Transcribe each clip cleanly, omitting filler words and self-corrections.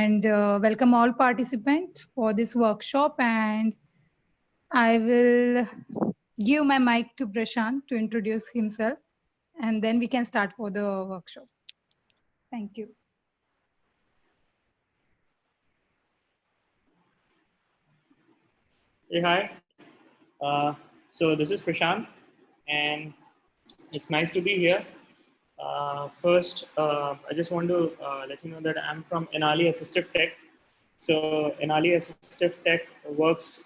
and welcome all participants for this workshop. And I will give my mic to Prashant to introduce himself, and then we can start for the workshop. Thank you. Hey, hi. So this is Prashant, and it's nice to be here. First, I just want to let you know that I'm from Inali Assistive Tech. So Inali Assistive Tech works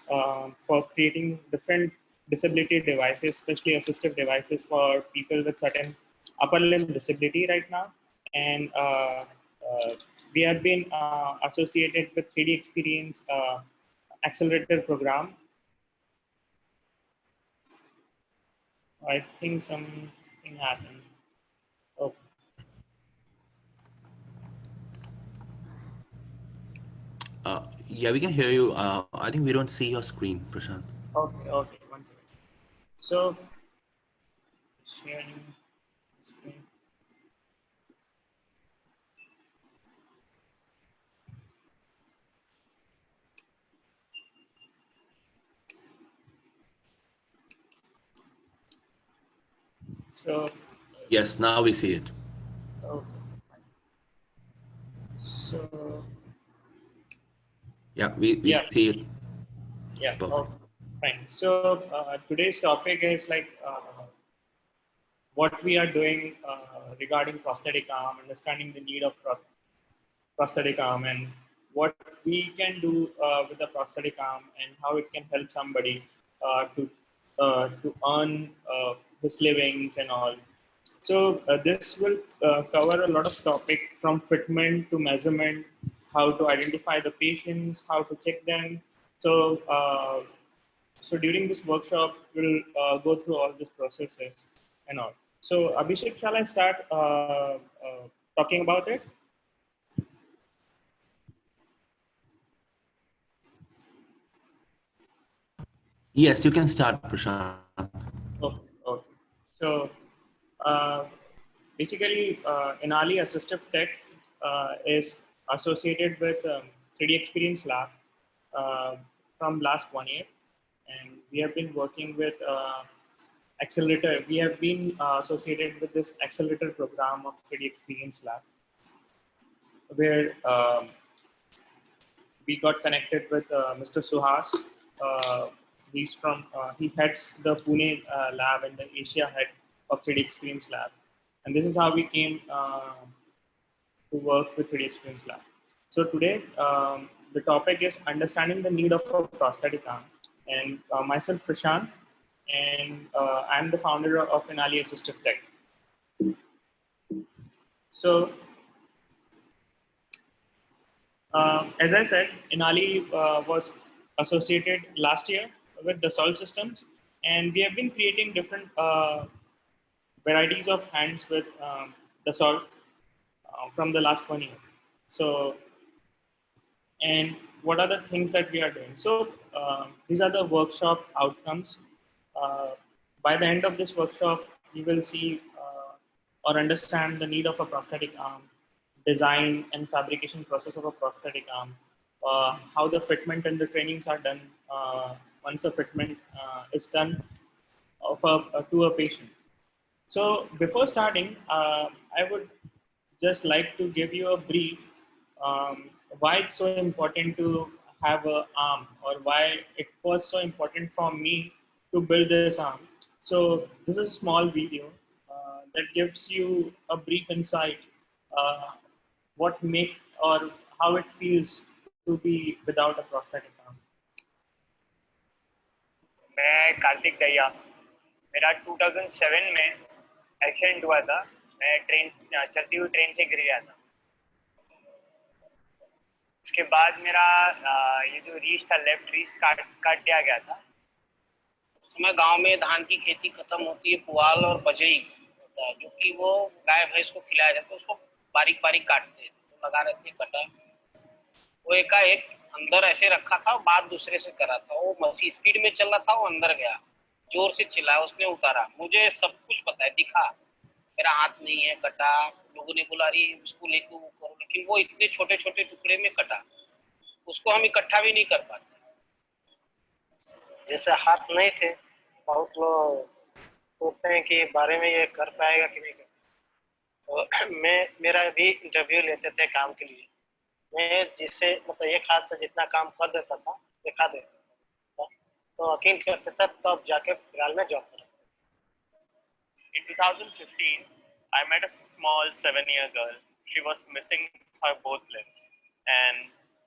for creating different disability devices, especially assistive devices for people with certain upper limb disability right now. And we have been associated with 3D Experience Accelerator program. I think something happened. Okay. Yeah, we can hear you. I think we don't see your screen, Prashant. Okay, 1 second. So, sharing screen. So, yes, now we see it. Okay. So, yeah, we see it. Yeah. Perfect. Okay. Fine. So today's topic is like what we are doing regarding prosthetic arm, understanding the need of prosthetic arm, and what we can do with the prosthetic arm, and how it can help somebody to earn his livings and all. So this will cover a lot of topic from fitment to measurement, how to identify the patients, how to check them. So so during this workshop, we'll go through all these processes and all. So Abhishek, shall I start talking about it? Yes, you can start, Prashant. Okay. So basically, Inali Assistive Tech is associated with 3D Experience Lab from last 1 year, and we have been working with accelerator. We have been associated with this accelerator program of 3D Experience Lab, where we got connected with Mr. Suhas. He's from he heads the Pune lab and the Asia head of 3D Experience Lab, and this is how we came to work with 3D Experience Lab. So today the topic is understanding the need of a prosthetic arm, and myself Prashant, and I'm the founder of Inali Assistive Tech. So as I said, Inali was associated last year with Dassault Systems, and we have been creating different varieties of hands with Dassault from the last 1 year. So, and what are the things that we are doing? So, these are the workshop outcomes. By the end of this workshop, you will see or understand the need of a prosthetic arm, design and fabrication process of a prosthetic arm, how the fitment and the trainings are done once the fitment is done to a patient. So before starting, I would just like to give you a brief why it's so important to have an arm, or why it was so important for me to build this arm. So this is a small video that gives you a brief insight what make or how it feels to be without a prosthetic arm. मैं कार्तिक दहिया, मेरा 2007 में accident हुआ था। मैं चलती हुई train से गिर गया था। उसके बाद मेरा ये जो रीछ था, लेफ्ट रीछ काट दिया गया था। उस समय गांव में धान की खेती खत्म होती है, पुआल और बजई होता है, जो कि वो गाय भैंस को खिलाया जाता है। उसको बारीक बारीक काटते हैं, तो लगा रहे थे कटा, वो एकाएक अंदर ऐसे रखा था, बात दूसरे से कर रहा था। वो मशीन स्पीड में चल रहा था, वो अंदर गया, जोर से चिल्लाया, उसने उतारा। मुझे सब कुछ पता है, दिखा, मेरा हाथ नहीं है कटा, लोगों ने बोला अरे उसको लेके वो करो, लेकिन वो इतने छोटे छोटे टुकड़े में कटा, उसको हम इकट्ठा भी नहीं कर पाते। जैसे हाथ नहीं थे, बहुत लोग सोचते हैं कि बारे में ये कर पाएगा कि नहीं कर पाएगा। तो मेरा भी इंटरव्यू लेते थे काम के लिए, मैं जिससे मतलब एक हाथ से जितना काम कर देता था दिखा देता था, तो यकीन करते था, तब जाके फिलहाल में जॉब करा। In 2015, I met a small 7-year girl. She was missing her both limbs, and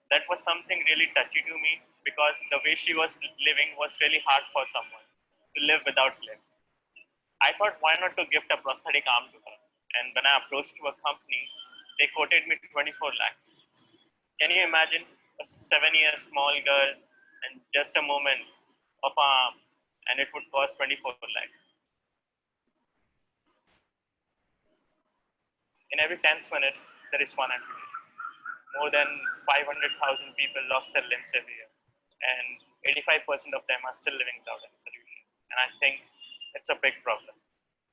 that was something really touchy to me because the way she was living was really hard for someone to live without limbs. I thought, why not to gift a prosthetic arm to her? And when I approached to a company, they quoted me 24 lakhs. Can you imagine a 7-year small girl and just a moment of arm, and it would cost 24 lakhs? In every 10th minute, there is one amputation. More than 500,000 people lost their limbs every year, and 85% of them are still living without any solution. And I think it's a big problem.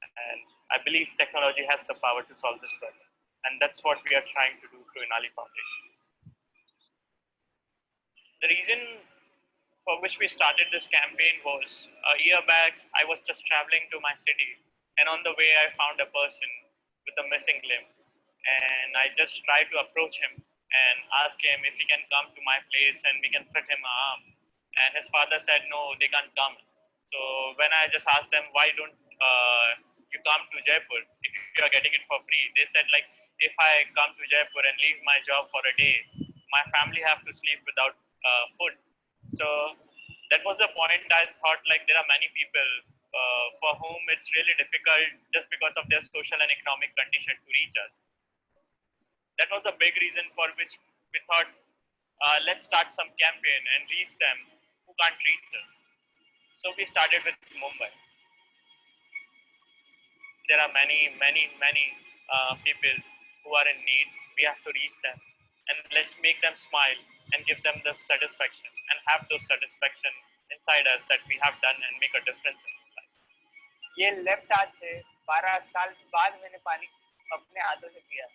And I believe technology has the power to solve this problem. And that's what we are trying to do through Inali Foundation. The reason for which we started this campaign was a year back, I was just traveling to my city, and on the way, I found a person with a missing limb. And I just tried to approach him and ask him if he can come to my place and we can fit him an arm. And his father said, no, they can't come. So when I just asked them, why don't you come to Jaipur if you are getting it for free? They said, like, if I come to Jaipur and leave my job for a day, my family have to sleep without food. So that was the point. I thought, like, there are many people for whom it's really difficult just because of their social and economic condition to reach us. That was the big reason for which we thought, let's start some campaign and reach them who can't reach us. So we started with Mumbai. There are many people who are in need. We have to reach them, and let's make them smile and give them the satisfaction and have those satisfaction inside us that we have done and make a difference in their life. ये left हाथ से 12 साल बाद मैंने पानी अपने हाथों से पिया।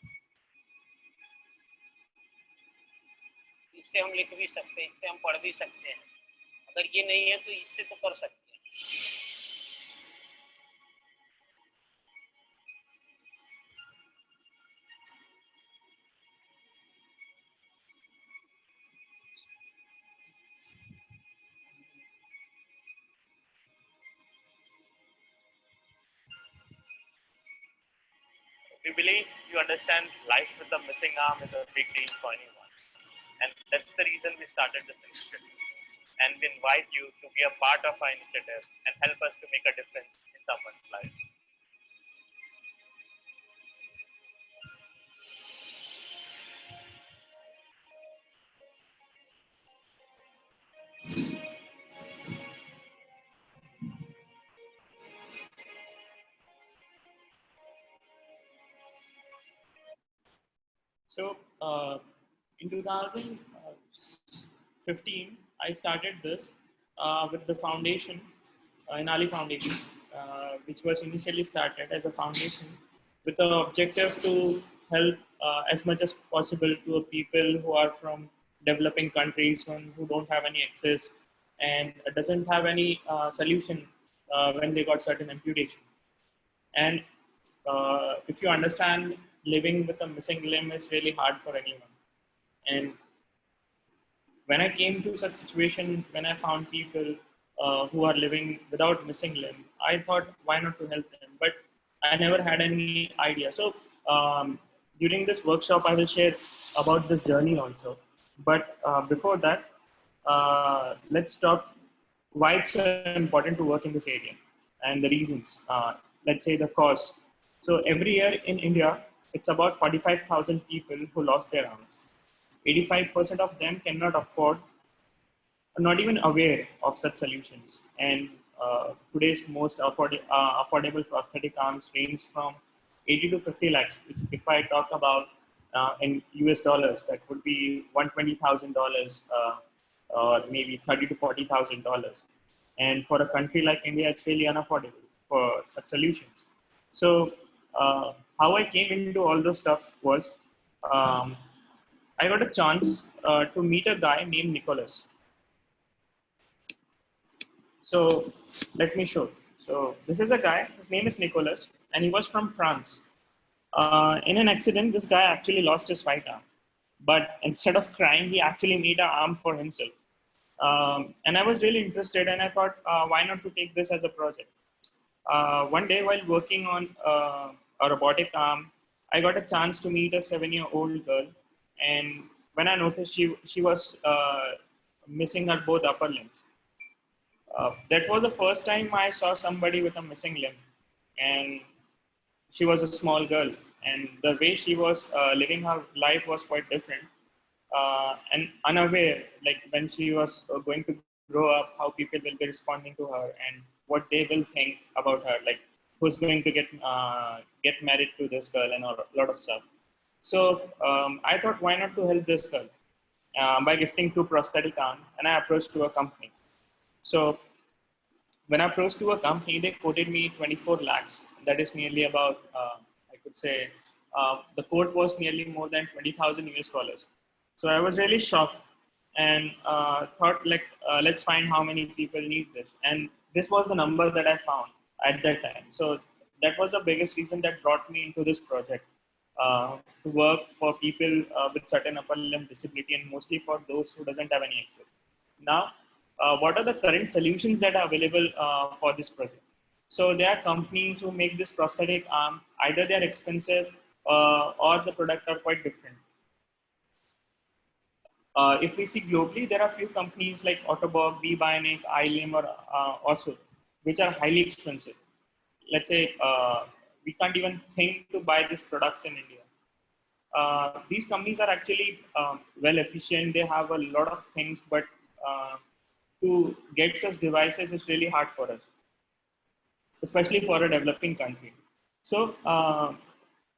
इससे हम लिख भी सकते हैं, इससे हम पढ़ भी सकते हैं। अगर ये नहीं है तो इससे तो कर सकते हैं। We believe you understand life with a missing arm is a big deal for anyone. And that's the reason we started this initiative. And we invite you to be a part of our initiative and help us to make a difference in someone's life. So in 2015, I started this with the foundation, Inali Foundation, which was initially started as a foundation with the objective to help as much as possible to people who are from developing countries who don't have any access and doesn't have any solution when they got certain amputation. And if you understand, living with a missing limb is really hard for anyone. And when I came to such situation, when I found people who are living without missing limb, I thought, why not to help them? But I never had any idea. So during this workshop, I will share about this journey also. But before that, let's talk why it's so important to work in this area and the reasons. Let's say the cause. So every year in India, it's about 45,000 people who lost their arms. 85% of them cannot afford, not even aware of such solutions. And today's most affordable prosthetic arms range from 80 to 50 lakhs, which if I talk about in US dollars, that would be $120,000 or maybe $30,000 to $40,000. And for a country like India, it's really unaffordable for such solutions. So how I came into all those stuff was I got a chance to meet a guy named Nicholas. So let me show. So this is a guy, his name is Nicholas, and he was from France. In an accident, this guy actually lost his right arm. But instead of crying, he actually made an arm for himself. And I was really interested, and I thought, why not to take this as a project? One day while working on a robotic arm, I got a chance to meet a 7-year-old girl. And when I noticed she was missing her both upper limbs. That was the first time I saw somebody with a missing limb. And she was a small girl. And the way she was living her life was quite different. And unaware, like when she was going to grow up, how people will be responding to her and what they will think about her, like who's going to get married to this girl and a lot of stuff. So I thought, why not to help this girl by gifting 2 prosthetic arms, and I approached to a company. So when I approached to a company, they quoted me 24 lakhs. That is nearly about, I could say, the quote was nearly more than 20,000 US dollars. So I was really shocked and thought, like, let's find how many people need this. And this was the number that I found at that time. So that was the biggest reason that brought me into this project, to work for people with certain upper limb disability, and mostly for those who doesn't have any access. Now, what are the current solutions that are available for this project? So there are companies who make this prosthetic arm. Either they are expensive or the product are quite different. If we see globally, there are few companies like Autobot, B-Bionic, iLim, or also, which are highly expensive. Let's say we can't even think to buy these products in India. These companies are actually well efficient. They have a lot of things, but to get such devices is really hard for us, especially for a developing country. So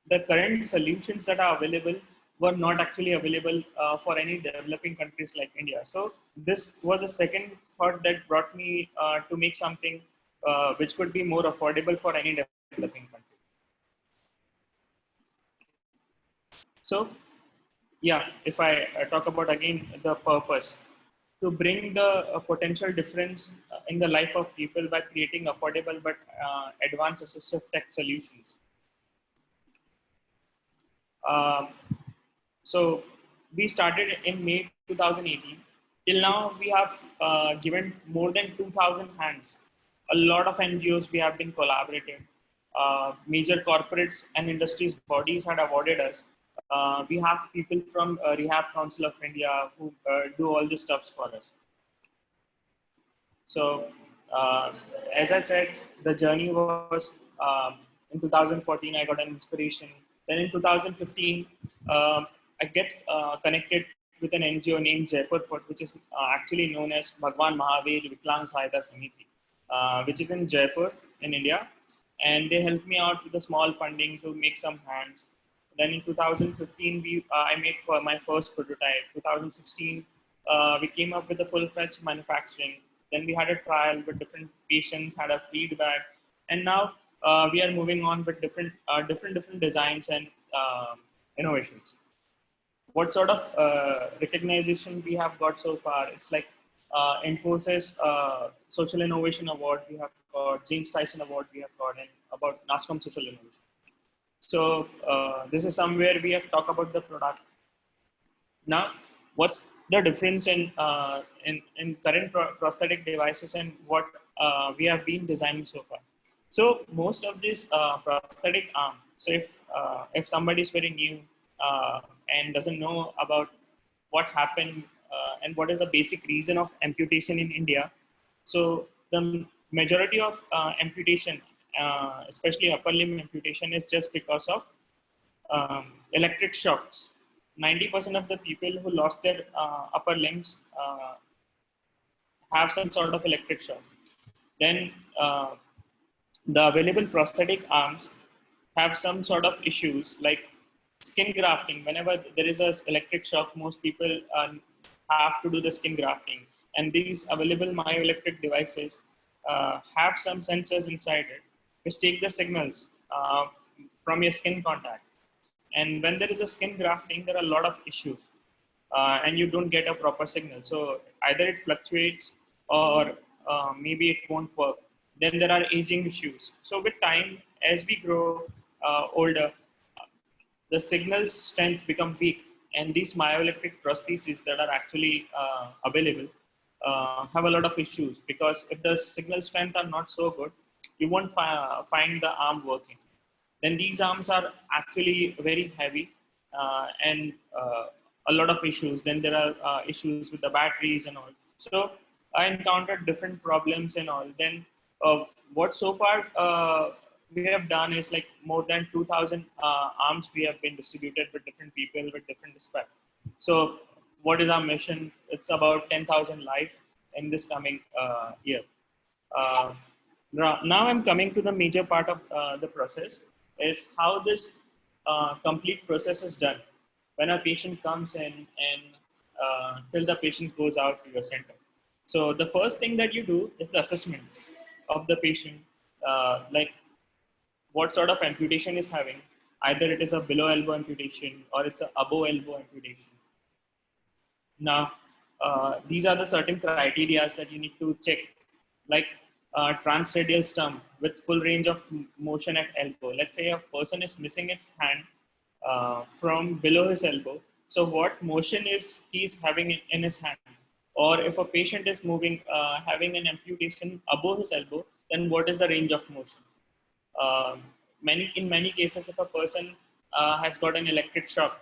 the current solutions that are available were not actually available for any developing countries like India. So this was a second thought that brought me to make something which could be more affordable for any developing country. So yeah, if I talk about again the purpose, to bring the potential difference in the life of people by creating affordable but advanced assistive tech solutions. So we started in May 2018. Till now, we have given more than 2,000 hands. A lot of NGOs we have been collaborating. Major corporates and industries bodies had awarded us. We have people from Rehab Council of India who do all this stuff for us. So as I said, the journey was in 2014, I got an inspiration. Then in 2015, I get connected with an NGO named Jaipur, which is actually known as Bhagwan Mahavir Viklang Sahayata Samiti, which is in Jaipur in India. And they helped me out with a small funding to make some hands. Then in 2015, I made for my first prototype. 2016, we came up with a full-fledged manufacturing. Then we had a trial with different patients, had a feedback, and now we are moving on with different designs and innovations. What sort of recognition we have got so far? It's like Infosys Social Innovation Award we have got, James Tyson Award we have got, and about NASCOM Social Innovation. So this is somewhere we have talked about the product. Now, what's the difference in current prosthetic devices and what we have been designing so far? So most of this prosthetic arm. So if somebody is very new and doesn't know about what happened and what is the basic reason of amputation in India, so the majority of amputation, especially upper limb amputation, is just because of electric shocks. 90% of the people who lost their upper limbs have some sort of electric shock. Then the available prosthetic arms have some sort of issues like skin grafting. Whenever there is an electric shock, most people have to do the skin grafting. And these available myoelectric devices have some sensors inside it which take the signals from your skin contact. And when there is a skin grafting, there are a lot of issues, and you don't get a proper signal. So either it fluctuates or maybe it won't work. Then there are aging issues. So with time, as we grow older, the signal strength become weak, and these myoelectric prostheses that are actually available have a lot of issues, because if the signal strength are not so good, you won't find the arm working. Then these arms are actually very heavy, and a lot of issues. Then there are issues with the batteries and all. So I encountered different problems and all. Then what so far we have done is like more than 2,000 arms we have been distributed with different people with different spec. So what is our mission? It's about 10,000 live in this coming year. Uh, Now I'm coming to the major part of the process, is how this complete process is done when a patient comes in and till the patient goes out to your center. So the first thing that you do is the assessment of the patient, like what sort of amputation is having. Either it is a below elbow amputation or it's a above elbow amputation. Now, these are the certain criteria that you need to check, like transradial stump with full range of motion at elbow. Let's say a person is missing its hand from below his elbow. So what motion is he's having in his hand? Or if a patient is moving, having an amputation above his elbow, then what is the range of motion? In many cases, if a person has got an electric shock,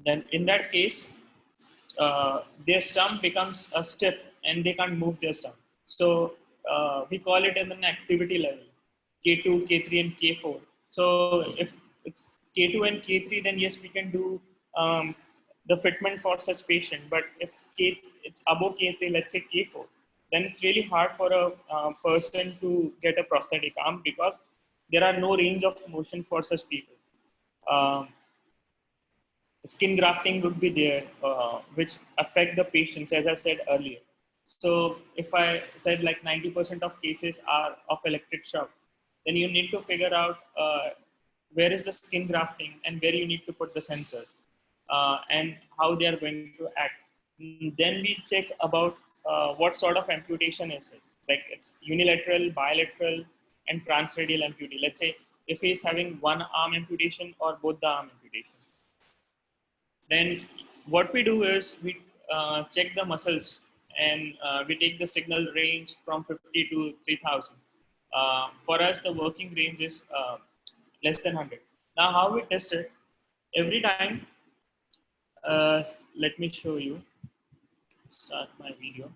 then in that case, their stump becomes stiff and they can't move their stump. So we call it in an activity level, K2, K3, and K4. So if it's K2 and K3, then yes, we can do the fitment for such patient. But if it's above K3, let's say K4, then it's really hard for a person to get a prosthetic arm, because there are no range of motion for such people. Skin grafting would be there, which affect the patients, as I said earlier. So if I said like 90% of cases are of electric shock, then you need to figure out where is the skin grafting and where you need to put the sensors and how they are going to act. Then we check about what sort of amputation is it. Like it's unilateral, bilateral, and transradial amputation. Let's say if he is having one arm amputation or both the arm amputation. Then what we do is we check the muscles, and we take the signal range from 50 to 3000. For us, the working range is less than 100. Now, how we test it? Every time, let me show you. Start my video.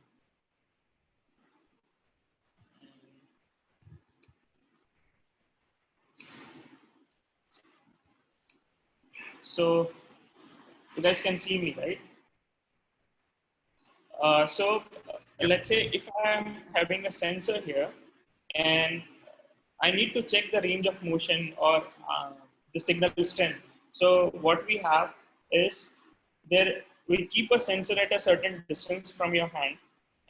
So you guys can see me, right? Let's say if I'm having a sensor here and I need to check the range of motion or the signal strength. So what we have is we keep a sensor at a certain distance from your hand,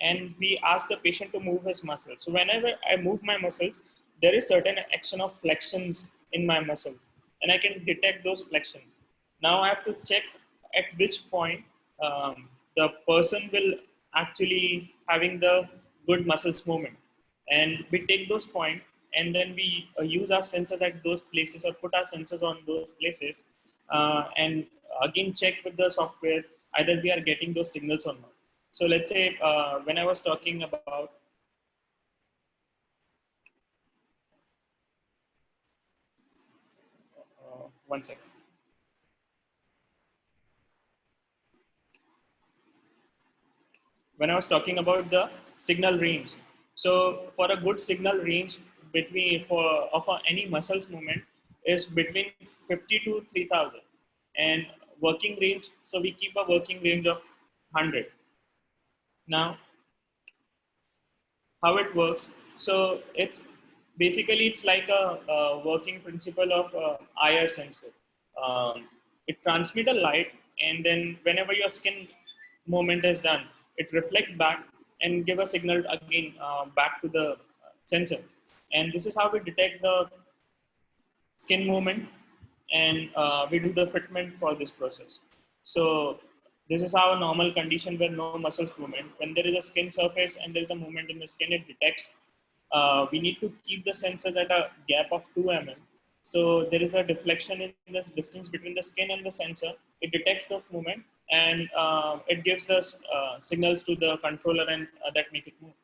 and we ask the patient to move his muscles. So whenever I move my muscles, there is certain action of flexions in my muscles, and I can detect those flexions. Now I have to check at which point the person will actually having the good muscles movement, and we take those points and then we use our sensors at those places or put our sensors on those places, and again check with the software either we are getting those signals or not. So let's say when I was talking about one second. When I was talking about the signal range. So for a good signal range any muscles movement is between 50 to 3000, and working range. So we keep a working range of 100. Now, how it works? So it's like a working principle of IR sensor. It transmits a light, and then whenever your skin movement is done, it reflects back and give a signal again back to the sensor. And this is how we detect the skin movement, and we do the fitment for this process. So this is our normal condition where no muscles movement. When there is a skin surface and there is a movement in the skin, it detects. We need to keep the sensors at a gap of 2 mm. So there is a deflection in the distance between the skin and the sensor. It detects the movement, and it gives us signals to the controller, and that make it move.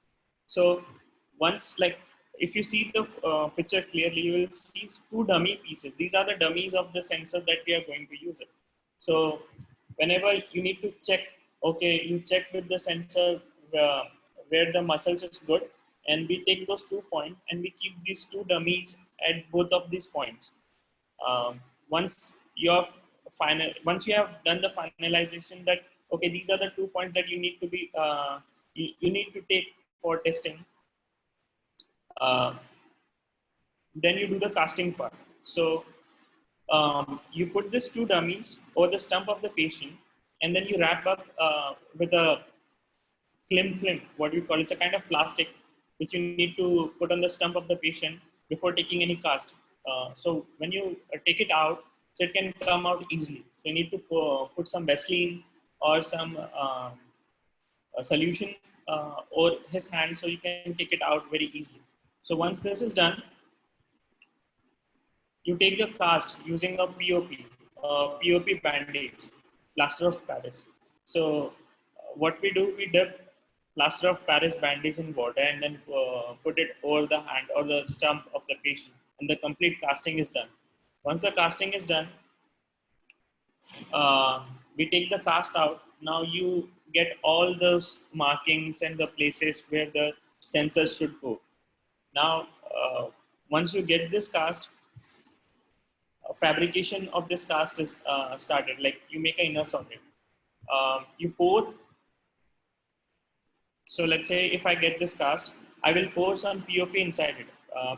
So once, like, if you see the picture clearly, you will see 2 dummy pieces. These are the dummies of the sensor that we are going to use it. So whenever you need to check, okay, you check with the sensor where the muscles is good, and we take those 2 points and we keep these 2 dummies at both of these points. Once you have once you have done the finalization that, okay, these are the 2 points that you need to be you need to take for testing, uh, then you do the casting part. So you put these 2 dummies over the stump of the patient, and then you wrap up with a film, what you call, it's a kind of plastic which you need to put on the stump of the patient before taking any cast. So when you take it out, so it can come out easily. So you need to put some Vaseline or some a solution over his hand, so you can take it out very easily. So once this is done, you take the cast using a POP bandage, plaster of Paris. So what we do, we dip plaster of Paris bandage in water and then put it over the hand or the stump of the patient, and the complete casting is done. Once the casting is done, we take the cast out. Now you get all those markings and the places where the sensors should go. Now, once you get this cast, fabrication of this cast is started. Like, you make an inner socket. You pour. So let's say if I get this cast, I will pour some POP inside it,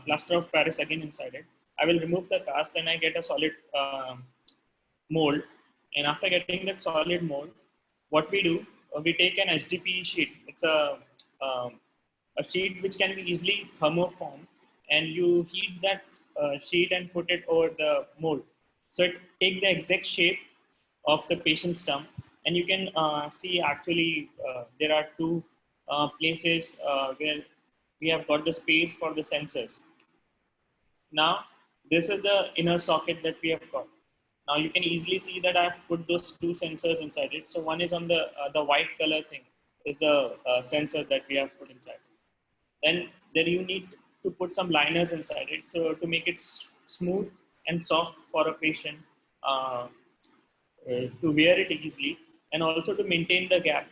plaster of Paris again inside it. I will remove the cast and I get a solid mold. And after getting that solid mold, what we do, we take an HDPE sheet. It's a sheet which can be easily thermoformed, and you heat that sheet and put it over the mold. So it take the exact shape of the patient's stump, and you can see actually there are 2 places where we have got the space for the sensors. Now, this is the inner socket that we have got. Now you can easily see that I've put those 2 sensors inside it. So one is on the white color thing is the sensor that we have put inside. Then you need to put some liners inside it, so to make it smooth and soft for a patient to wear it easily, and also to maintain the gap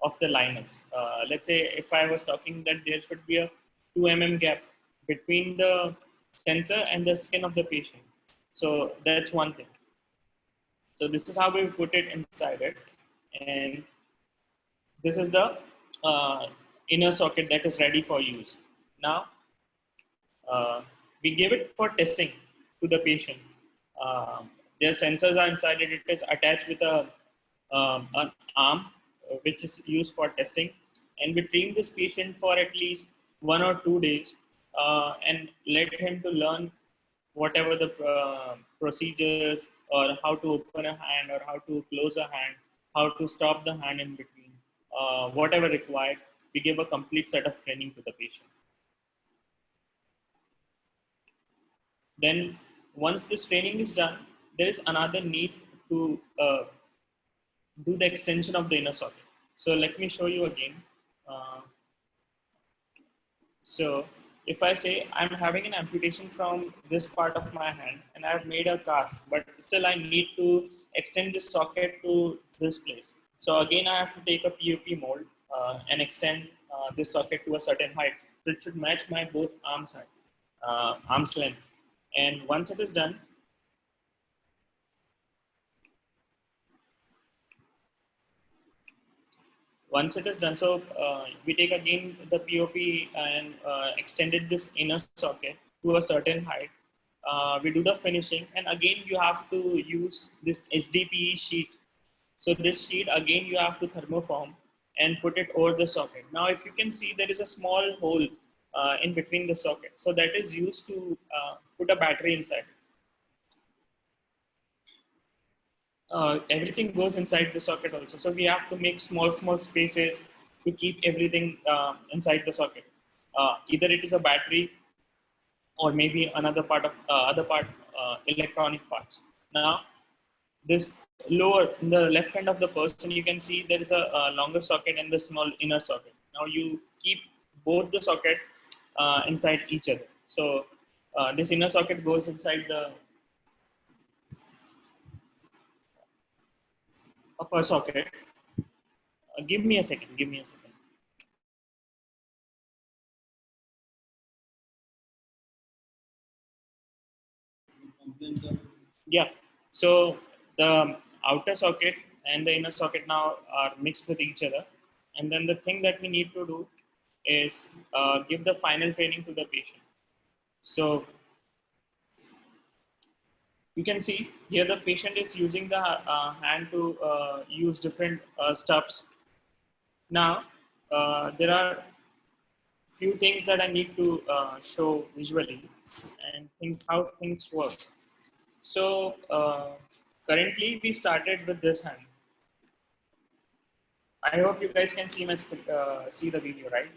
of the liners. Let's say if I was talking that there should be a 2 mm gap between the sensor and the skin of the patient. So that's one thing. So this is how we put it inside it, and this is the inner socket that is ready for use. Now we give it for testing to the patient. Their sensors are inside it. It is attached with an arm which is used for testing, and we train this patient for at least 1 or 2 days and let him to learn whatever the procedures, or how to open a hand or how to close a hand, how to stop the hand in between, whatever required. We give a complete set of training to the patient. Then once this training is done, there is another need to do the extension of the inner socket. So let me show you again. So if I say I'm having an amputation from this part of my hand and I've made a cast, but still I need to extend this socket to this place. So again, I have to take a POP mold and extend this socket to a certain height. So it should match my both arms length. And once it is done, so we take again the POP and extended this inner socket to a certain height. We do the finishing, and again you have to use this HDPE sheet. So this sheet again you have to thermoform and put it over the socket. Now if you can see, there is a small hole in between the socket. So that is used to put a battery inside. everything goes inside the socket also. So we have to make small spaces to keep everything inside the socket. Either it is a battery or maybe another part of electronic parts. Now, this lower in the left hand of the person, you can see there is a longer socket and the small inner socket. Now you keep both the socket inside each other. So this inner socket goes inside the upper socket. Give me a second. Give me a second. Yeah. So the outer socket and the inner socket now are mixed with each other. And then the thing that we need to do is give the final training to the patient. So you can see here the patient is using the hand to use different stuffs. Now, there are few things that I need to show visually and think how things work. So currently we started with this hand. I hope you guys can see see the video, right?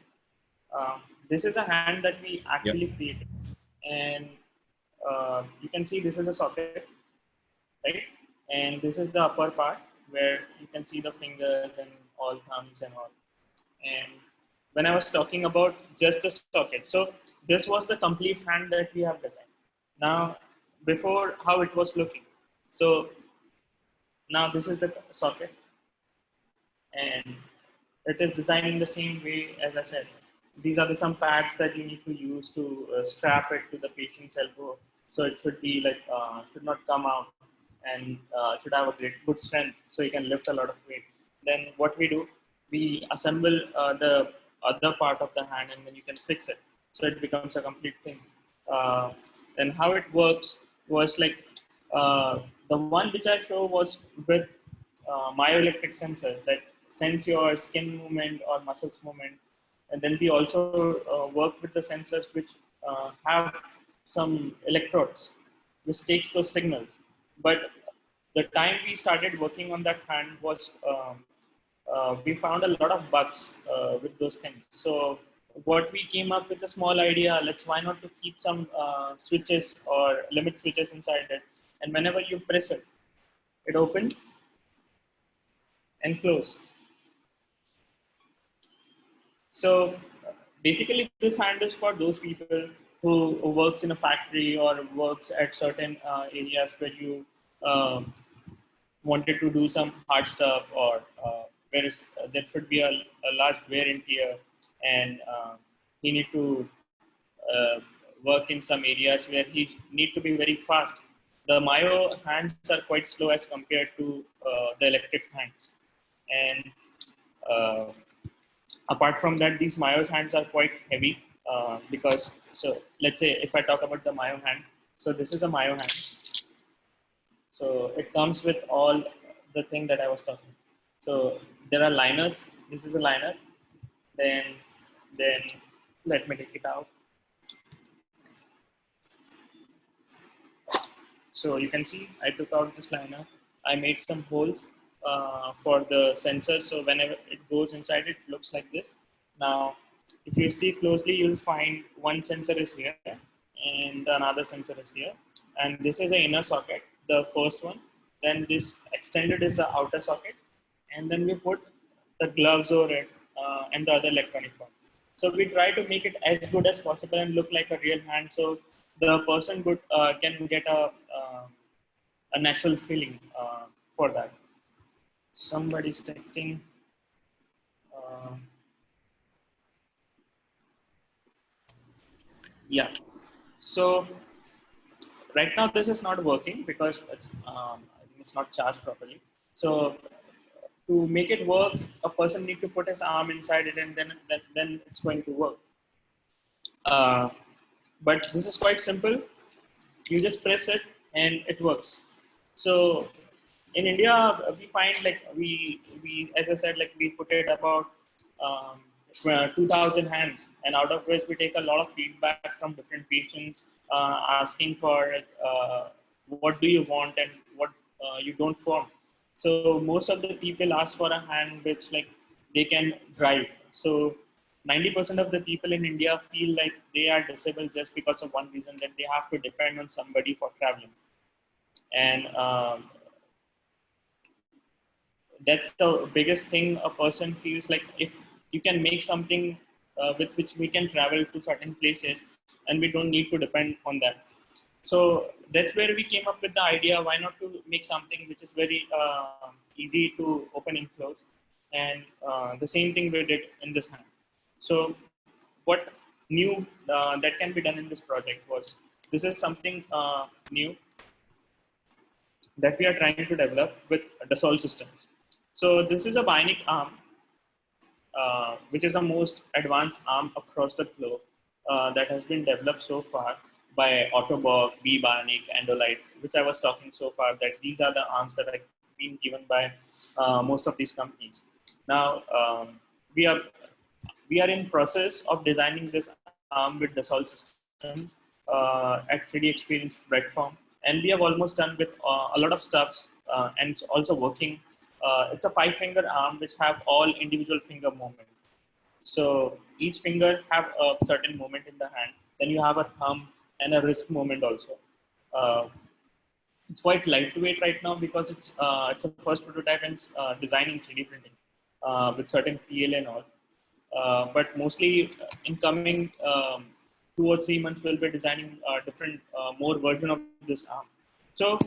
This is a hand that we actually created, and you can see this is a socket, right? And this is the upper part where you can see the fingers and all thumbs and all. And when I was talking about just the socket, so this was the complete hand that we have designed. Now, before how it was looking. So now this is the socket, and it is designed in the same way as I said. These are some pads that you need to use to strap it to the patient's elbow. So it should be like, should not come out, and should have a good strength so you can lift a lot of weight. Then what we do, we assemble the other part of the hand and then you can fix it. So it becomes a complete thing. And how it works was like, the one which I show was with myoelectric sensors that sense your skin movement or muscles movement. And then we also work with the sensors which have some electrodes which takes those signals. But the time we started working on that hand was we found a lot of bugs with those things. So what we came up with a small idea, why not to keep some switches or limit switches inside it. And whenever you press it, it opens and close. So basically this hand is for those people who works in a factory or works at certain areas where you wanted to do some hard stuff, or where there should be a large wear and tear, and he need to uh, work in some areas where he need to be very fast. The Myo hands are quite slow as compared to the electric hands. And uh, apart from that, these Myo hands are quite heavy because, so let's say if I talk about the Myo hand, so this is a Myo hand. So it comes with all the thing that I was talking. So there are liners. This is a liner. Then let me take it out. So you can see I took out this liner. I made some holes for the sensor. So whenever it goes inside, it looks like this. Now, if you see closely, you'll find one sensor is here and another sensor is here. And this is an inner socket, the first one. Then this extended is the outer socket. And then we put the gloves over it and the other electronic part. So we try to make it as good as possible and look like a real hand. So the person can get a natural feeling for that. Somebody's texting. Yeah. So right now this is not working because I think it's not charged properly. So to make it work, a person need to put his arm inside it, and then it's going to work. But this is quite simple. You just press it and it works. So in India, we find like we as I said, like we put it about 2,000 hands, and out of which we take a lot of feedback from different patients asking for what do you want and what you don't want. So most of the people ask for a hand which like they can drive. So 90% of the people in India feel like they are disabled just because of one reason, that they have to depend on somebody for traveling. And that's the biggest thing a person feels like. If you can make something with which we can travel to certain places and we don't need to depend on that. So that's where we came up with the idea, why not to make something which is very easy to open and close. And the same thing we did in this hand. So what new that can be done in this project was, this is something new that we are trying to develop with Dassault systems. So this is a bionic arm, which is the most advanced arm across the globe that has been developed so far by Autobot, B-Bionic, Andolite, which I was talking so far, that these are the arms that have been given by most of these companies. Now, we are in process of designing this arm with Dassault systems at 3D Experience platform, and we have almost done with a lot of stuffs, and it's also working. It's a 5-finger arm which have all individual finger movement. So each finger have a certain movement in the hand. Then you have a thumb and a wrist movement also. Uh, it's quite lightweight right now because it's a first prototype and designing 3D printing with certain PL and all. But mostly in coming 2 or 3 months, we'll be designing different more version of this arm. So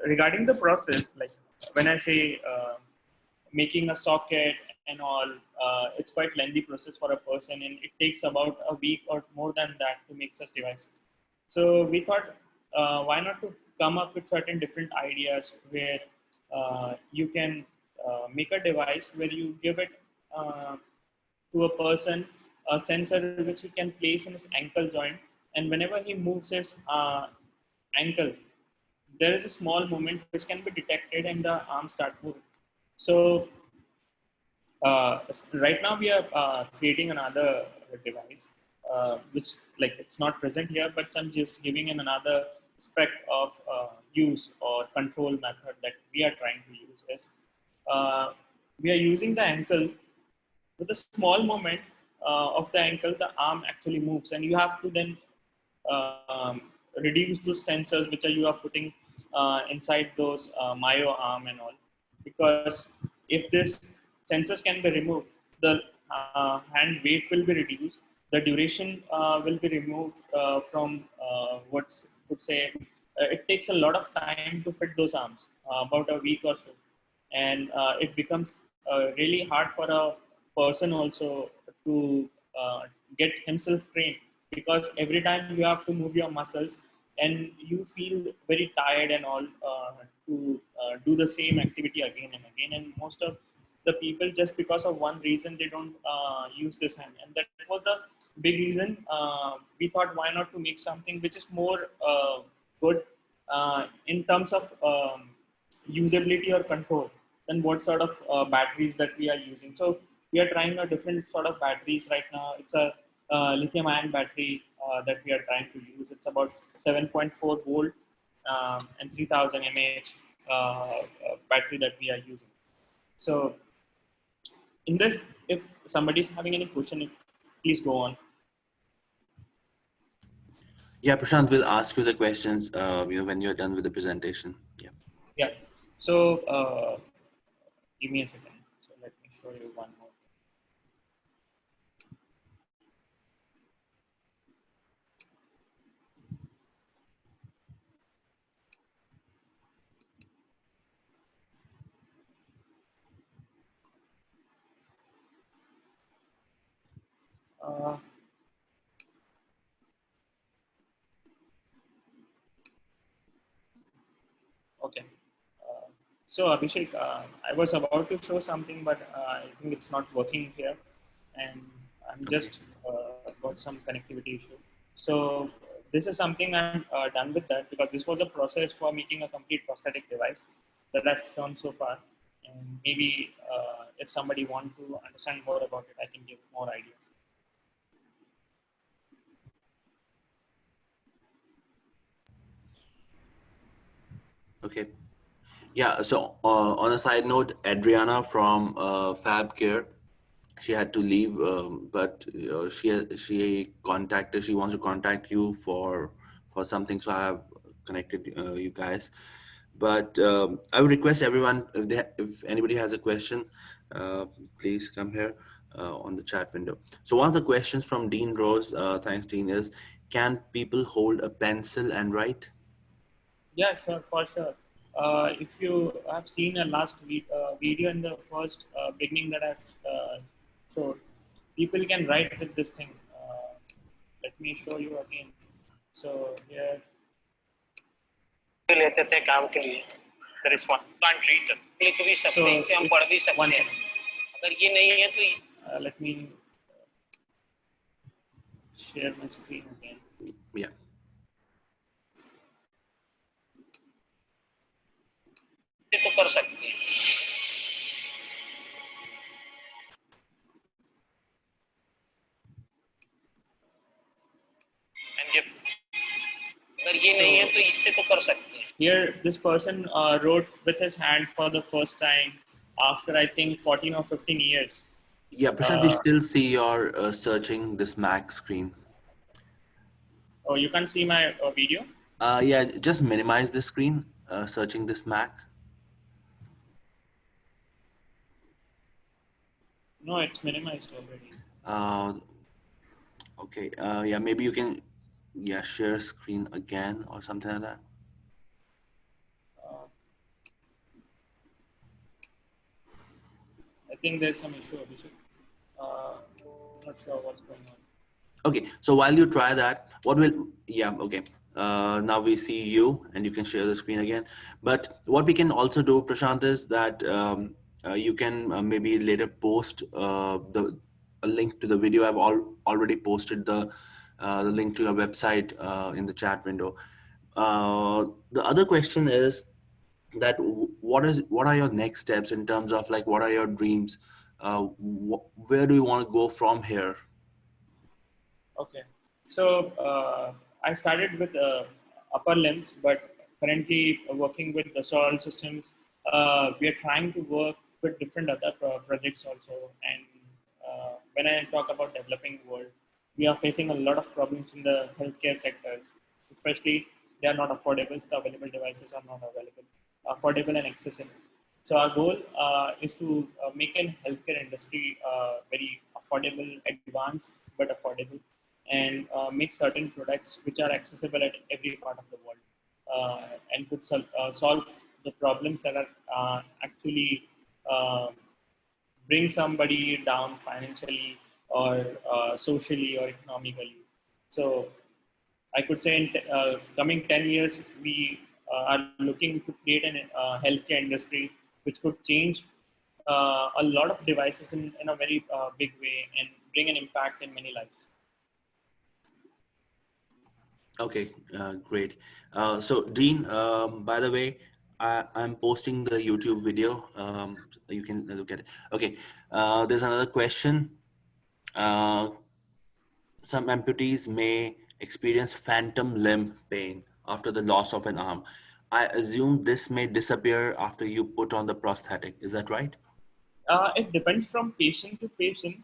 regarding the process, like when I say making a socket and all, it's quite lengthy process for a person, and it takes about a week or more than that to make such devices. So we thought, why not to come up with certain different ideas where you can make a device where you give it to a person a sensor which he can place in his ankle joint, and whenever he moves his ankle, there is a small movement which can be detected and the arm start moving. So right now we are creating another device, which like it's not present here, but I'm just giving in another aspect of use or control method that we are trying to use is, we are using the ankle. With a small movement of the ankle, the arm actually moves, and you have to then um, reduce those sensors which are you are putting inside those myo arm and all. Because if this sensors can be removed, the hand weight will be reduced, the duration will be removed from what would say, it takes a lot of time to fit those arms, about a week or so. And it becomes really hard for a person also to get himself trained, because every time you have to move your muscles and you feel very tired and all to do the same activity again and again. And most of the people, just because of one reason, they don't use this hand, and that was the big reason. We thought, why not to make something which is more good in terms of usability or control than what sort of batteries that we are using. So we are trying a different sort of batteries right now. It's a lithium-ion battery that we are trying to use. It's about 7.4 volt and 3000 mAh battery that we are using. So in this, if somebody is having any question, please go on. Yeah, Prashant will ask you the questions, when you're done with the presentation. Yeah. Yeah. So give me a second. So let me show you one more. Uh, okay. Uh, so Abhishek, I was about to show something, but I think it's not working here, and I'm Okay. just got some connectivity issue. So this is something I'm done with that, because this was a process for making a complete prosthetic device that I've shown so far. And maybe if somebody want to understand more about it, I can give more ideas. Okay. Yeah, so on a side note, Adriana from Fab Care, she had to leave, but she contacted. She wants to contact you for something, so I have connected you guys. But I would request everyone, if anybody has a question, uh, please come here on the chat window. So one of the questions from Dean Rose, thanks Dean, is can people hold a pencil and write? Yeah, sure, for sure. If you have seen a last video in the first beginning that I've showed, people can write with this thing. Let me show you again. So here, लेते थे काम के लिए there is one can't read them लिख भी सकते हैं इसे हम पढ़ भी सकते हैं अगर ये नहीं है तो let me share my screen again. Yeah. तो कर सकते हैं अगर ये नहीं है तो इससे तो कर सकते हैं Here, this person wrote with his hand for the first time after I think 14 or 15 years. Yeah, Prashant, we still see your searching this Mac screen. Oh, you can't see my video? Yeah, just minimize the screen, searching this Mac. No, it's minimized already. Okay, yeah, maybe you can, yeah, share screen again or something like that. I think there's some issue, Abhishek. Not sure what's going on. Okay, so while you try that, what will, yeah, okay. Now we see you and you can share the screen again. But what we can also do, Prashant, is that you can maybe later post a link to the video. I've already posted the link to your website in the chat window. The other question is that what are your next steps in terms of like what are your dreams? Where do you want to go from here? Okay, so I started with upper limbs, but currently working with the soil systems. We are trying to work with different other projects also. And when I talk about developing world, we are facing a lot of problems in the healthcare sectors, especially they are not affordable. The available devices are not affordable and accessible. So our goal is to make an healthcare industry very affordable, advanced, but affordable, and make certain products which are accessible at every part of the world, and could solve the problems that are actually bring somebody down financially or socially or economically. So I could say in coming 10 years, we are looking to create an healthcare industry which could change a lot of devices in a very big way and bring an impact in many lives. Okay, great. So Dean, by the way, I'm posting the YouTube video. You can look at it. Okay, there's another question. Some amputees may experience phantom limb pain after the loss of an arm. I assume this may disappear after you put on the prosthetic. Is that right? It depends from patient to patient.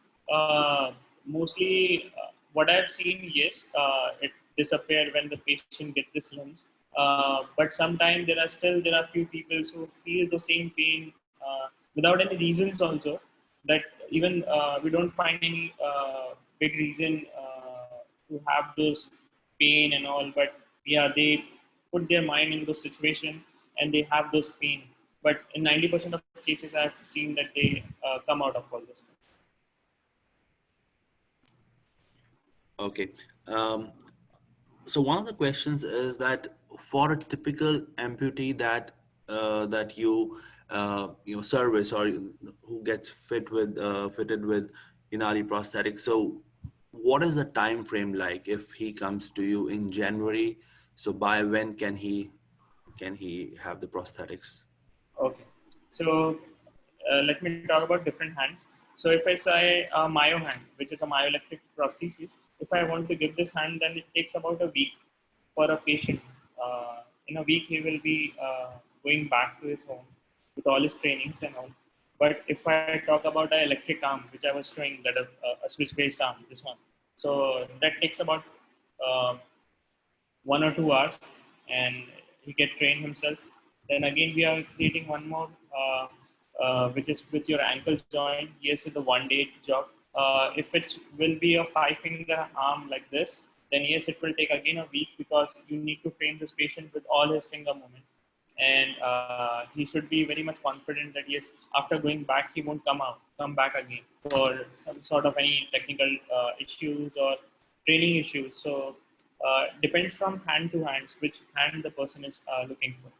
Mostly, what I've seen, yes, it disappear when the patient get this limbs. But sometimes there are few people who feel the same pain without any reasons also. That even we don't find any big reason to have those pain and all. But yeah, they put their mind in those situation and they have those pain. But in 90% of cases, I've seen that they come out of all those things. Okay. So one of the questions is that for a typical amputee that you service or who gets fitted with Inali Prosthetics. So what is the time frame like if he comes to you in January? So by when can he have the prosthetics? Okay. So let me talk about different hands. So if I say a myo hand, which is a myoelectric prosthesis, if I want to give this hand, then it takes about a week for a patient. In a week, he will be going back to his home with all his trainings and all. But if I talk about an electric arm, which I was showing, that a switch-based arm, this one, so that takes about uh, 1 or 2 hours, and he get trained himself. Then again, we are creating one more, which is with your ankle joint. Yes, it's a 1 day job. If it will be a 5-finger arm like this, then yes, it will take again a week, because you need to train this patient with all his finger movement. And he should be very much confident that yes, after going back, he won't come back again for some sort of any technical issues or training issues. So depends from hand to hand, which hand the person is looking for.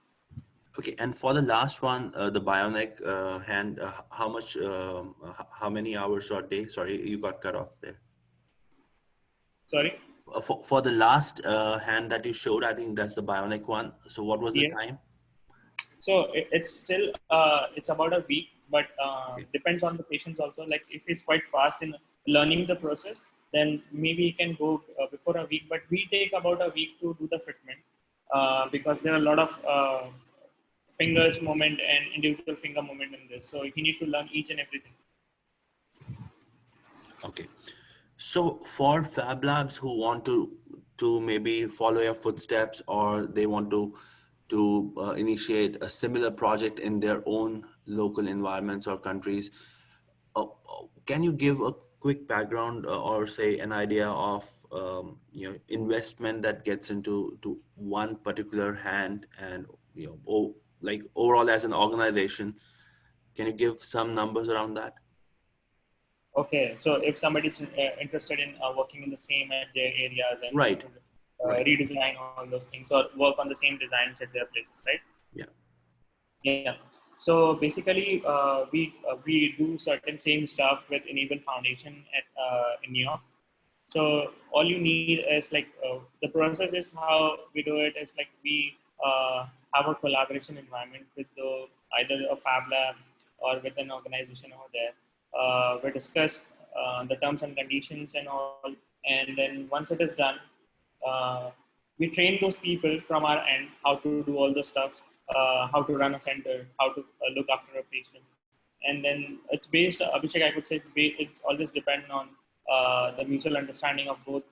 Okay, and for the last one, the bionic hand, how much, how many hours or day? Sorry, you got cut off there. Sorry? For the last hand that you showed, I think that's the bionic one. So what was the Yes. time? So it's still, it's about a week, but Okay. depends on the patients also. Like if he's quite fast in learning the process, then maybe he can go before a week, but we take about a week to do the fitment, because there are a lot of fingers movement and individual finger movement in this. So he need to learn each and everything. Okay. So for Fab Labs who want to maybe follow your footsteps, or they want to initiate a similar project in their own local environments or countries, can you give a quick background or say an idea of investment that gets into to one particular hand, and like overall as an organization, can you give some numbers around that? Okay, so if somebody's interested in working in the same at their areas and Right. Right. redesign all those things, or work on the same designs at their places, right? Yeah. Yeah. So basically, we do certain same stuff with Enable Foundation at in New York. So all you need is like the process is how we do it is like we have a collaboration environment with either a fab lab or with an organization over there. We discuss the terms and conditions and all, and then once it is done, uh, we train those people from our end how to do all the stuff, how to run a center, how to look after a patient, and then it's based. Abhishek, I could say it's always dependent on the mutual understanding of both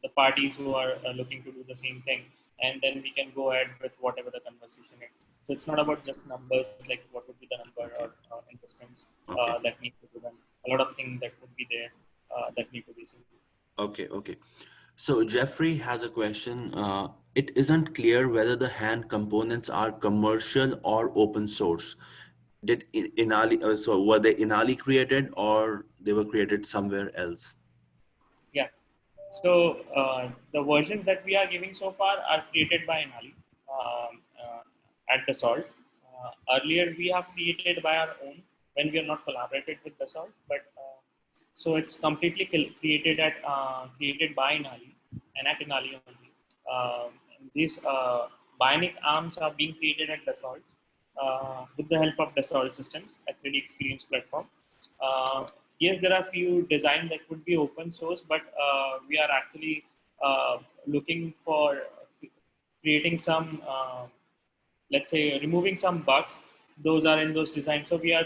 the parties who are looking to do the same thing, and then we can go ahead with whatever the conversation is. So it's not about just numbers, like what would be the number Okay. or investments Okay. that need to be done. A lot of things that would be there that need to be seen. Okay. Okay. So Jeffrey has a question. It isn't clear whether the hand components are commercial or open source. Did Inali, so were they Inali created, or they were created somewhere else? Yeah. So the versions that we are giving so far are created by Inali at Dassault. Earlier, we have created by our own when we are not collaborated with Dassault, but so it's completely created by Inali and at Inali only. These bionic arms are being created at Dassault with the help of Dassault Systems, a 3D Experience platform. Yes, there are few designs that would be open source, but we are actually looking for creating some, let's say, removing some bugs. Those are in those designs. So we are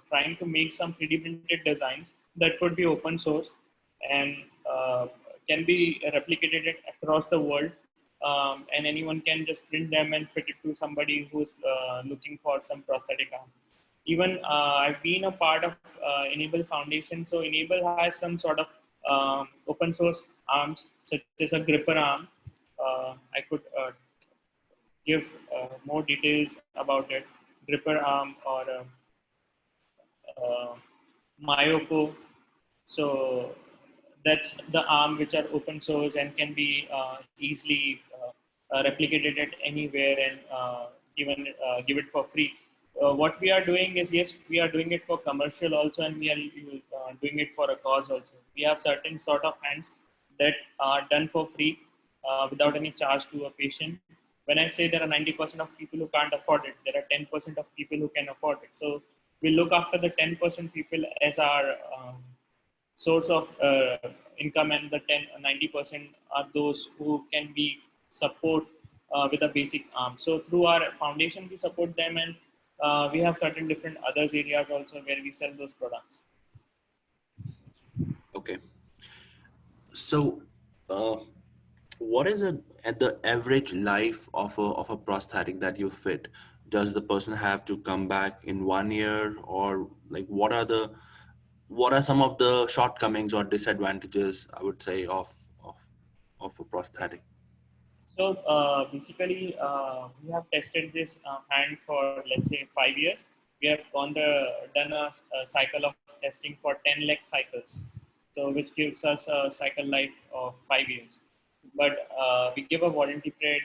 trying to make some 3D printed designs that could be open source and can be replicated across the world. And anyone can just print them and fit it to somebody who's looking for some prosthetic arm. Even I've been a part of Enable Foundation. So Enable has some sort of open source arms, such as a gripper arm. I could give more details about it. Gripper arm or Mayoko. So that's the arm which are open source and can be easily replicated at anywhere and even give it for free. What we are doing is, yes, we are doing it for commercial also, and we are doing it for a cause also. We have certain sort of hands that are done for free without any charge to a patient. When I say there are 90% of people who can't afford it, there are 10% of people who can afford it. So we look after the 10% people as our source of income, and the 90% are those who can be support with a basic arm. So through our foundation, we support them, and we have certain different other areas also where we sell those products. Okay. So, uh, what is at the average life of a prosthetic that you fit? Does the person have to come back in 1 year, or like what are some of the shortcomings or disadvantages, I would say, of of a prosthetic? So basically, we have tested this hand for, let's say, 5 years. We have done a cycle of testing for 10 lakh cycles, so which gives us a cycle life of 5 years. But we give a warranty period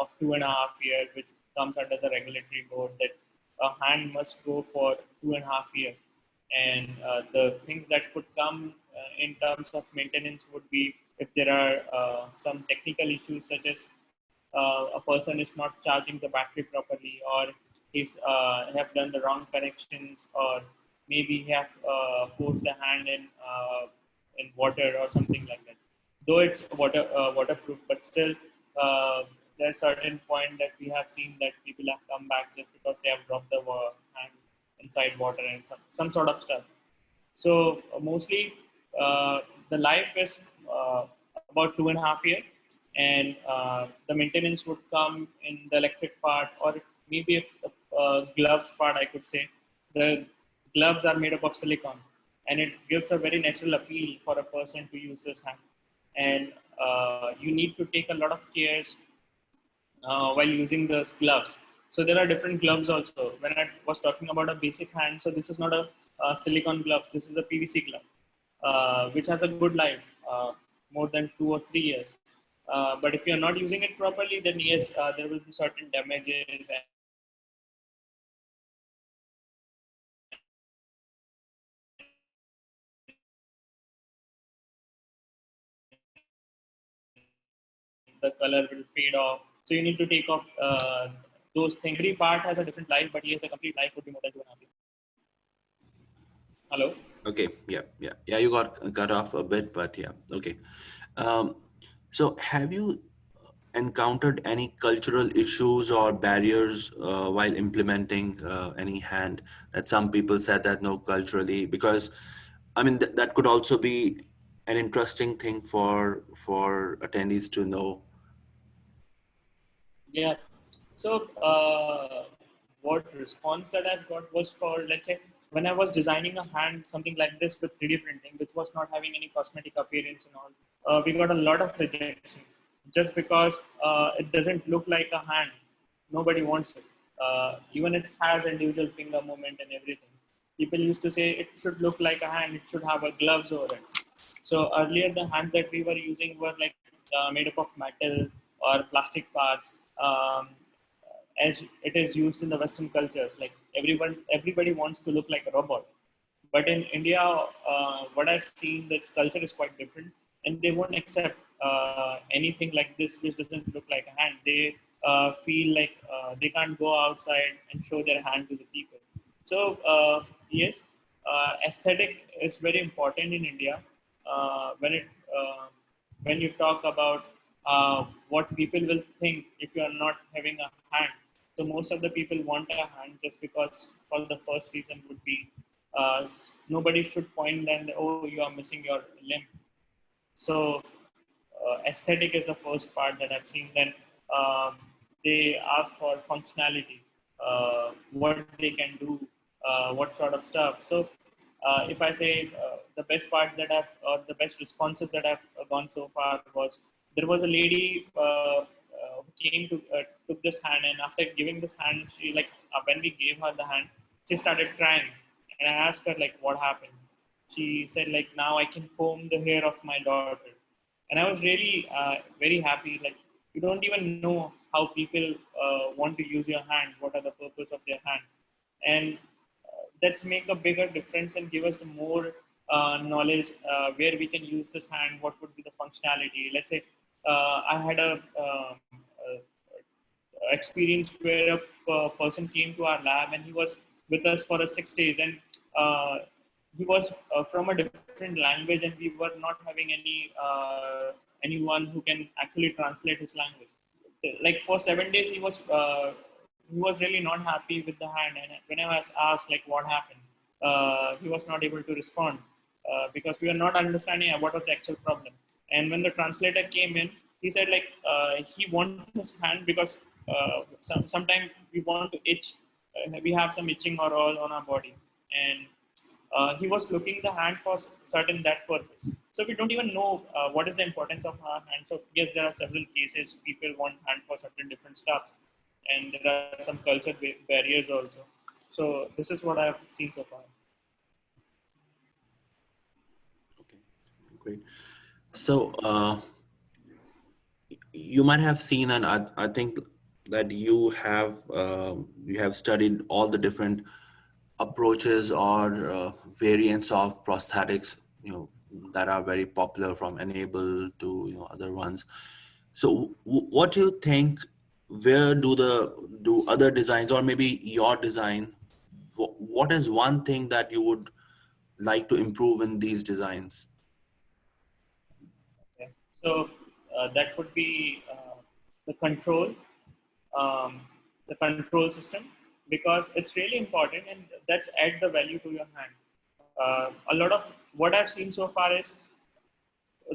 of 2.5 years, which comes under the regulatory board that a hand must go for 2.5 years. And the things that could come in terms of maintenance would be if there are some technical issues, such as a person is not charging the battery properly, or he's have done the wrong connections, or maybe he have poured the hand in water or something like that. Though it's waterproof, but still there's certain point that we have seen that people have come back just because they have dropped the hand inside water and some sort of stuff. So mostly the life is about 2.5 years, and the maintenance would come in the electric part, or maybe if gloves part, I could say. The gloves are made up of silicone, and it gives a very natural appeal for a person to use this hand. And you need to take a lot of cares while using those gloves. So there are different gloves also. When I was talking about a basic hand, so this is not a silicone glove. This is a PVC glove, which has a good life, more than 2 or 3 years. But if you're not using it properly, then yes, there will be certain damages, and the color will fade off. So you need to take off those things. Every part has a different life, but yes, the complete life would be more than 2.5 years. Hello? Okay, yeah. You got cut off a bit, but yeah, okay. Um, so, have you encountered any cultural issues or barriers while implementing any hand that some people said that no, culturally, because I mean that could also be an interesting thing for attendees to know. Yeah. So, what response that I've got was for, let's say, when I was designing a hand, something like this with 3D printing, which was not having any cosmetic appearance and all, we got a lot of rejections just because it doesn't look like a hand. Nobody wants it. Even it has individual finger movement and everything. People used to say it should look like a hand, it should have a gloves over it. So earlier, the hands that we were using were like made up of metal or plastic parts, as it is used in the Western cultures. Like everybody wants to look like a robot. But in India, what I've seen, this culture is quite different, and they won't accept anything like this which doesn't look like a hand. They feel like they can't go outside and show their hand to the people. So yes, aesthetic is very important in India. Uh, when you talk about what people will think if you are not having a hand. So most of the people want a hand just because for the first reason would be uh, nobody should point and, oh, you are missing your limb. So aesthetic is the first part that I've seen. Then they ask for functionality, what they can do, what sort of stuff. So if I say the best part that or the best responses that I've gone so far was, there was a lady who came to took this hand, and after giving this hand, she like when we gave her the hand, she started crying, and I asked her like what happened. She said like, now I can comb the hair of my daughter, and I was really very happy. Like, you don't even know how people want to use your hand, what are the purpose of their hand, and let's make a bigger difference and give us the more knowledge where we can use this hand, what would be the functionality. Let's say I had a experience where a person came to our lab, and he was with us for 6 days, and he was from a different language, and we were not having anyone who can actually translate his language. like for 7 days he was really not happy with the hand, and when I was asked like what happened, he was not able to respond because we were not understanding what was the actual problem. And when the translator came in, he said like he wanted his hand because sometimes we want to itch, we have some itching or all on our body, and he was looking the hand for certain that purpose. So we don't even know what is the importance of our hand. So yes, there are several cases people want hand for certain different stuff, and there are some culture barriers also. So this is what I've seen so far. Okay, great. So you might have seen, and I think that you have studied all the different approaches or variants of prosthetics, that are very popular, from enable to other ones. So what do you think? Where do other designs, or maybe your design? What is one thing that you would like to improve in these designs? Okay. So that would be the control, um, the control system, because it's really important, and that's add the value to your hand. A lot of what I've seen so far is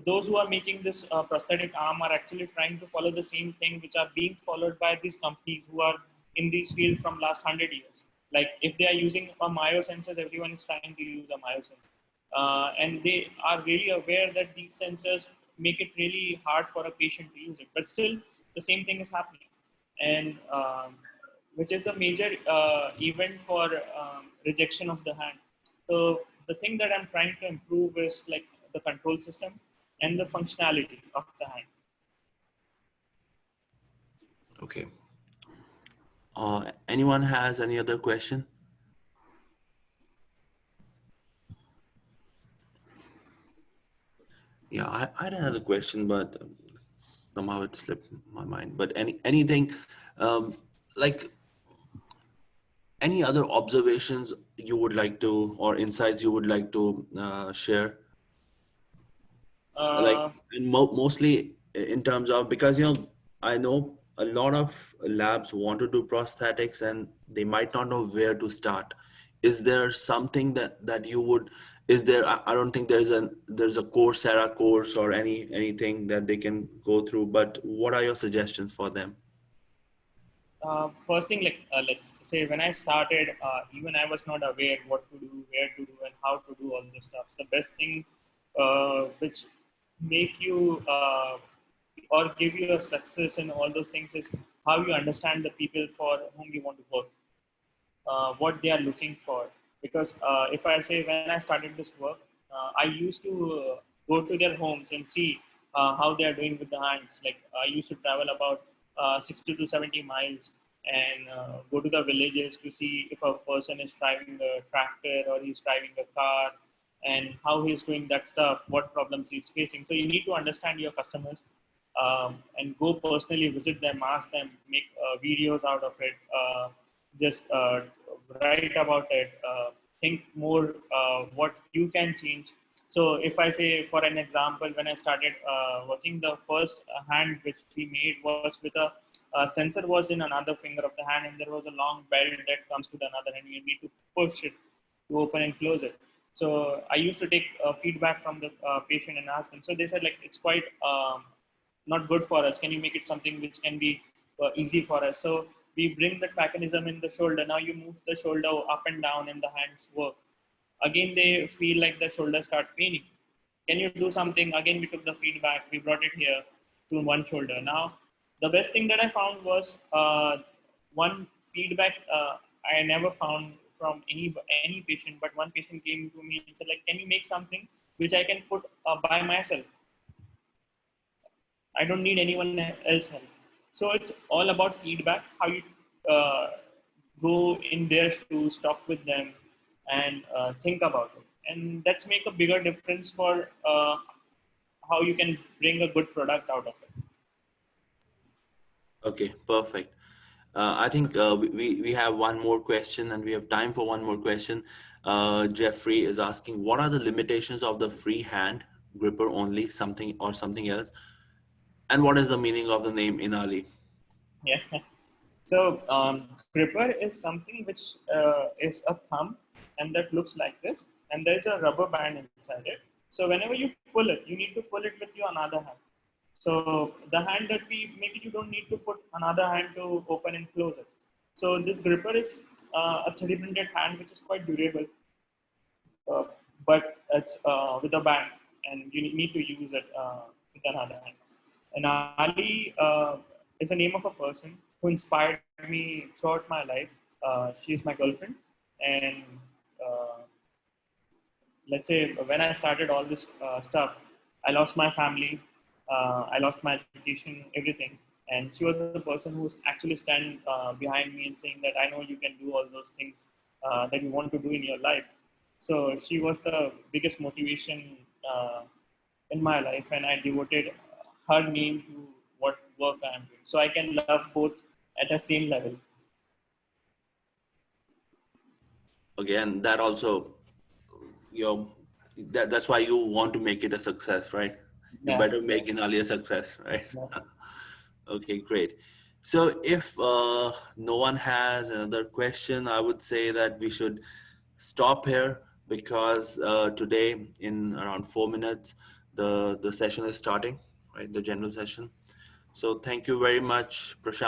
those who are making this prosthetic arm are actually trying to follow the same thing which are being followed by these companies who are in this field from last 100 years. Like if they are using a myosensors, everyone is trying to use a myosensor. And they are really aware that these sensors make it really hard for a patient to use it. But still, the same thing is happening. And which is the major event for rejection of the hand. So the thing that I'm trying to improve is like the control system and the functionality of the hand. Okay. Anyone has any other question? Yeah, I had another question, but somehow it slipped my mind. But anything, like any other observations you would like to, or insights you would like to share? Like, Uh, and mostly in terms of, because I know a lot of labs want to do prosthetics and they might not know where to start. Is there something that you would, is there, I don't think there's a Coursera course or anything that they can go through, but what are your suggestions for them? First thing, like let's say when I started, even I was not aware what to do, where to do, and how to do all this stuff. The best thing which make you or give you a success in all those things is how you understand the people for whom you want to work, what they are looking for. Because if I say when I started this work, I used to go to their homes and see how they are doing with the hands. Like I used to travel about 60 to 70 miles and go to the villages to see if a person is driving a tractor or he's driving a car, and how he's doing that stuff, what problems he's facing. So you need to understand your customers and go personally visit them, ask them, make videos out of it, just write about it, think more what you can change. So if I say, for an example, when I started working, the first hand which we made was with a sensor was in another finger of the hand, and there was a long belt that comes to the another hand. You need to push it to open and close it. So I used to take feedback from the patient and ask them. So they said like it's quite not good for us. Can you make it something which can be easy for us? So we bring that mechanism in the shoulder. Now you move the shoulder up and down and the hands work. Again, they feel like the shoulder start paining. Can you do something? Again, we took the feedback. We brought it here to one shoulder. Now, the best thing that I found was one feedback I never found from any patient, but one patient came to me and said like, can you make something which I can put by myself? I don't need anyone else help. So it's all about feedback, how you uh, go in their shoes, talk with them, and think about it. And that's make a bigger difference for how you can bring a good product out of it. Okay, perfect. I think we have one more question, and we have time for one more question. Jeffrey is asking, what are the limitations of the free hand gripper only, something or something else? And what is the meaning of the name Inali? Yeah. So gripper is something which is a thumb and that looks like this, and there's a rubber band inside it. So whenever you pull it, you need to pull it with your another hand. So the hand that we make it, you don't need to put another hand to open and close it. So this gripper is a 3D printed hand which is quite durable, uh, but it's with a band, and you need to use it with another hand. And Ali is the name of a person who inspired me throughout my life. She is my girlfriend, and uh, let's say when I started all this stuff, I lost my family, I lost my education, everything. And she was the person who was actually standing behind me and saying that I know you can do all those things that you want to do in your life. So she was the biggest motivation in my life, and I devoted her name to what work I am doing. So I can love both at the same level. Again, that also, you know, that's why you want to make it a success, right? You Yeah. better make Inali a success, right? Yeah. Okay, great. So if no one has another question, I would say that we should stop here, because today in around 4 minutes, the session is starting, right? The general session. So thank you very much, Prashant.